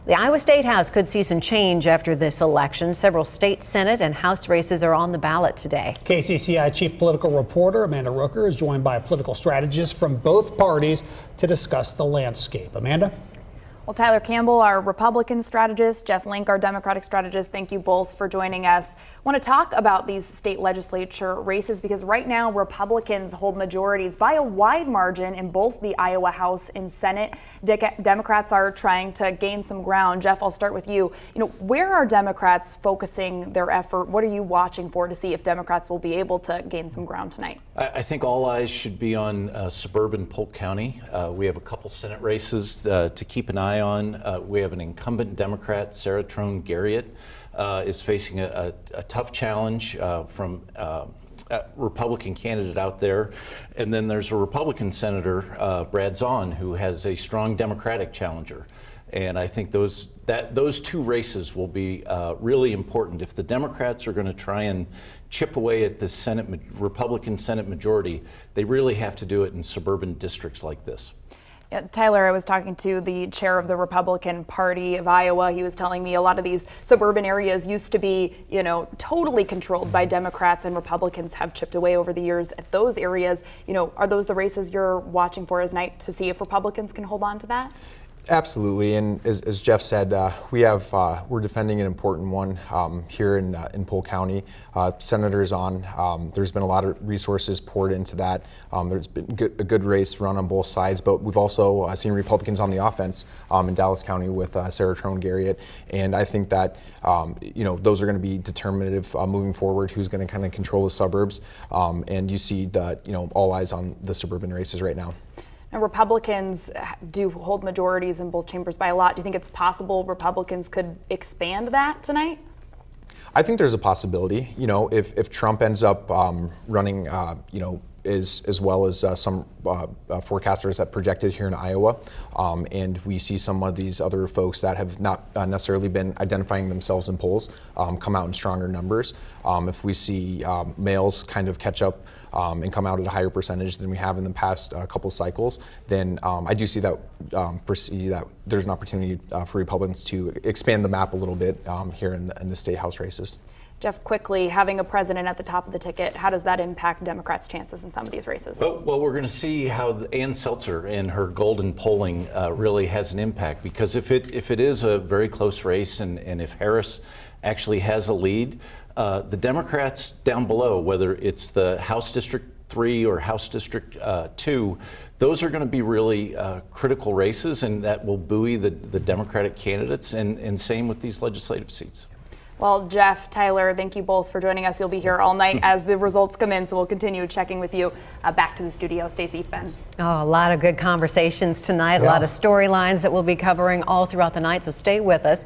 The Iowa State House could see some change after this election. Several state Senate and House races are on the ballot today. KCCI chief political reporter Amanda Rooker is joined by political strategists from both parties to discuss the landscape. Amanda? Well, Tyler Campbell, our Republican strategist, Jeff Link, our Democratic strategist, thank you both for joining us. I want to talk about these state legislature races because right now Republicans hold majorities by a wide margin in both the Iowa House and Senate. Democrats are trying to gain some ground. Jeff, I'll start with you. Where are Democrats focusing their effort? What are you watching for to see if Democrats will be able to gain some ground tonight? I think all eyes should be on suburban Polk County. We have a couple Senate races to keep an eye on. We have an incumbent Democrat, Sarah Trone Garriott, is facing a tough challenge from a Republican candidate out there. And then there's a Republican Senator, Brad Zahn, who has a strong Democratic challenger. And I think those two races will be really important. If the Democrats are going to try and chip away at the Republican Senate majority, they really have to do it in suburban districts like this. Tyler, I was talking to the chair of the Republican Party of Iowa. He was telling me a lot of these suburban areas used to be, totally controlled by Democrats, and Republicans have chipped away over the years at those areas. Are those the races you're watching for tonight to see if Republicans can hold on to that? Absolutely, and as Jeff said, we're defending an important one here in Polk County. Senators on. There's been a lot of resources poured into that. There's been a good race run on both sides, but we've also seen Republicans on the offense in Dallas County with Sarah Trone Garriott, and I think that those are going to be determinative moving forward. Who's going to kind of control the suburbs, and you see that all eyes on the suburban races right now. Now, Republicans do hold majorities in both chambers by a lot. Do you think it's possible Republicans could expand that tonight? I think there's a possibility. If Trump ends up running, as well as some forecasters that projected here in Iowa, and we see some of these other folks that have not necessarily been identifying themselves in polls come out in stronger numbers. If we see males kind of catch up and come out at a higher percentage than we have in the past couple cycles, then I do see that foresee that there's an opportunity for Republicans to expand the map a little bit here in the state house races. Jeff, quickly, having a president at the top of the ticket, how does that impact Democrats' chances in some of these races? Well, we're going to see how Ann Seltzer and her golden polling really has an impact, because if it is a very close race and if Harris actually has a lead, the Democrats down below, whether it's the House District 3 or House District 2, those are going to be really critical races, and that will buoy the Democratic candidates, and same with these legislative seats. Well, Jeff, Tyler, thank you both for joining us. You'll be here all night as the results come in, so we'll continue checking with you. Back to the studio. Stacey, Ben. Oh, a lot of good conversations tonight, a lot of storylines that we'll be covering all throughout the night, so stay with us.